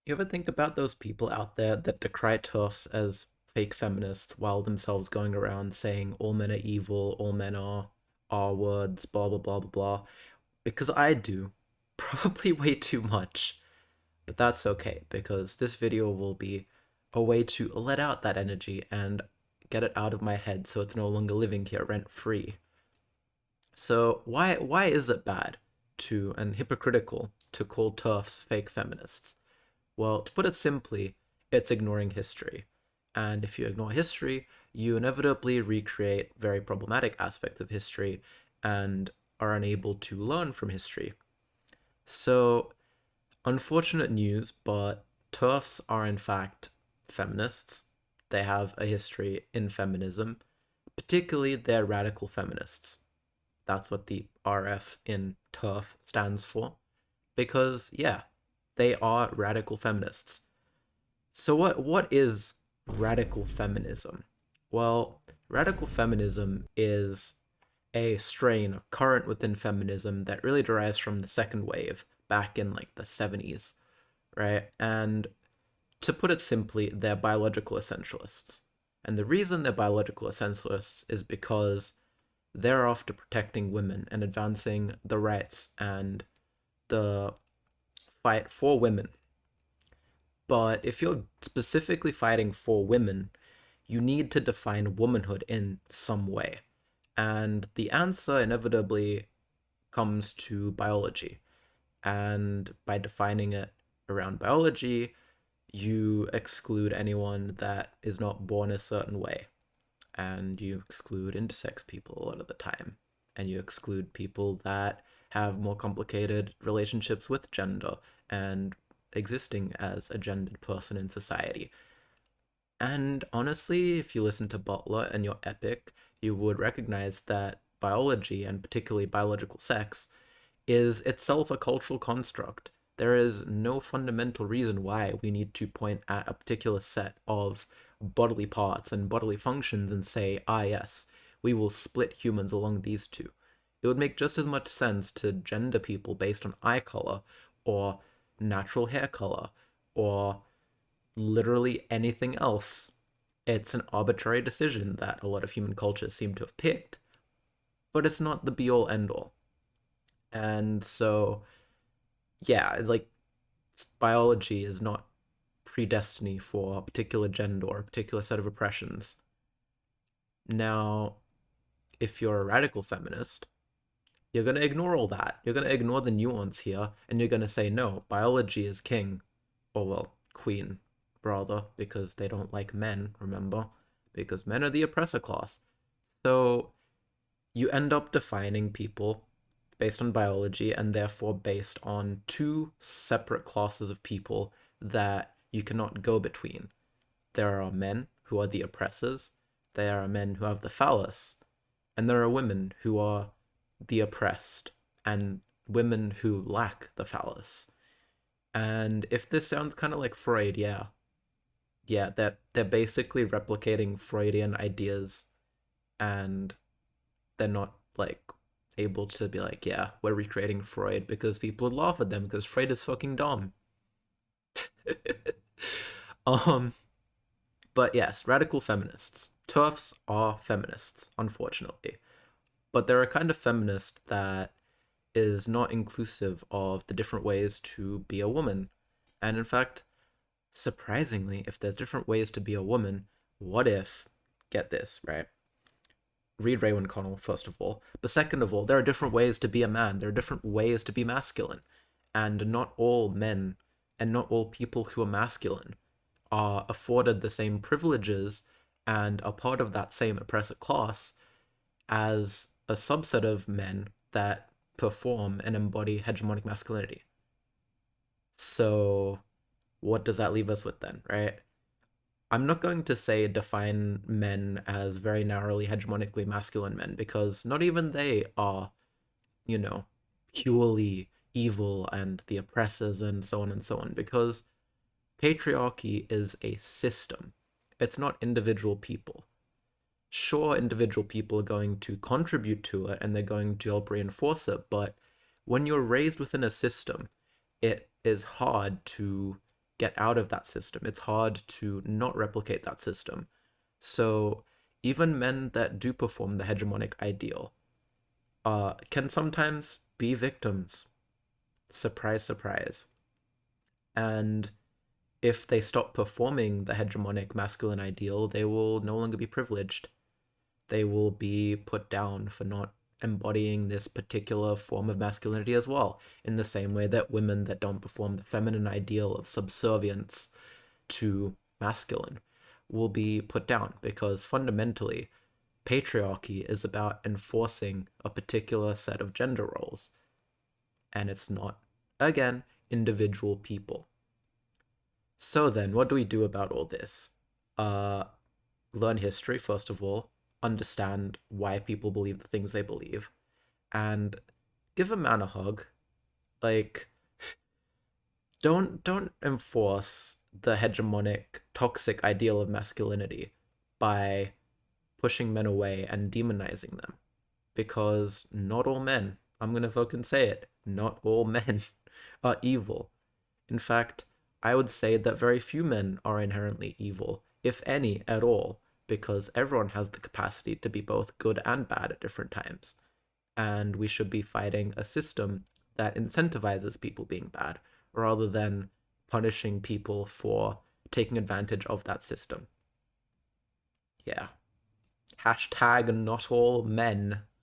You ever think about those people out there that decry TERFs as fake feminists while themselves going around saying all men are evil, all men are R words, blah blah blah blah blah? Because I do. Probably way too much. But that's okay, because this video will be a way to let out that energy and get it out of my head so it's no longer living here rent free. So why is it bad to and hypocritical to call TERFs fake feminists? Well, to put it simply, it's ignoring history. And if you ignore history, you inevitably recreate very problematic aspects of history and are unable to learn from history. So, unfortunate news, but TERFs are in fact feminists. They have a history in feminism, particularly they're radical feminists. That's what the RF in TERF stands for. Because, yeah, they are radical feminists. So what is radical feminism? Well, radical feminism is a strain current within feminism that really derives from the second wave back in like the 70s, right? And to put it simply, they're biological essentialists. And the reason they're biological essentialists is because they're after protecting women and advancing the rights and the fight for women. But if you're specifically fighting for women, you need to define womanhood in some way. And the answer inevitably comes to biology. And by defining it around biology, you exclude anyone that is not born a certain way. And you exclude intersex people a lot of the time. And you exclude people that have more complicated relationships with gender and existing as a gendered person in society. And honestly, if you listen to Butler and your epic, you would recognize that biology, and particularly biological sex, is itself a cultural construct. There is no fundamental reason why we need to point at a particular set of bodily parts and bodily functions and say, ah, yes, we will split humans along these two. It would make just as much sense to gender people based on eye color or natural hair color or literally anything else. It's an arbitrary decision that a lot of human cultures seem to have picked, but it's not the be all end all. And so, yeah, like biology is not predestiny for a particular gender or a particular set of oppressions. Now, if you're a radical feminist, you're going to ignore all that. You're going to ignore the nuance here, and you're going to say, no, biology is king. Or, well, queen, rather, because they don't like men, remember? Because men are the oppressor class. So, you end up defining people based on biology and therefore based on two separate classes of people that you cannot go between. There are men who are the oppressors, there are men who have the phallus, and there are women who are the oppressed and women who lack the phallus. And if this sounds kind of like Freud, yeah, they're basically replicating Freudian ideas, and they're not like able to be like, yeah, we're recreating Freud because people would laugh at them because Freud is fucking dumb. um, but yes, radical feminists. TERFs are feminists, unfortunately. But they're a kind of feminist that is not inclusive of the different ways to be a woman. And in fact, surprisingly, if there's different ways to be a woman, what if, get this, right? Read Raywin Connell, first of all. But second of all, there are different ways to be a man. There are different ways to be masculine. And not all men and not all people who are masculine are afforded the same privileges and are part of that same oppressor class as a subset of men that perform and embody hegemonic masculinity. So, what does that leave us with then, right? I'm not going to say define men as very narrowly hegemonically masculine men because not even they are, you know, purely evil and the oppressors and so on and so on because patriarchy is a system. It's not individual people. Sure, individual people are going to contribute to it and they're going to help reinforce it, but when you're raised within a system, it is hard to get out of that system. It's hard to not replicate that system. So even men that do perform the hegemonic ideal can sometimes be victims. Surprise, surprise. And if they stop performing the hegemonic masculine ideal, they will no longer be privileged. They will be put down for not embodying this particular form of masculinity as well, in the same way that women that don't perform the feminine ideal of subservience to masculine will be put down, because fundamentally patriarchy is about enforcing a particular set of gender roles, and it's not, again, individual people. So then, what do we do about all this? Uh, Learn history, first of all, understand why people believe the things they believe, and give a man a hug. Like, don't enforce the hegemonic, toxic ideal of masculinity by pushing men away and demonizing them. Because not all men, I'm gonna fucking say it, not all men are evil. In fact, I would say that very few men are inherently evil, if any at all, because everyone has the capacity to be both good and bad at different times. And we should be fighting a system that incentivizes people being bad, rather than punishing people for taking advantage of that system. Yeah. Hashtag not all men.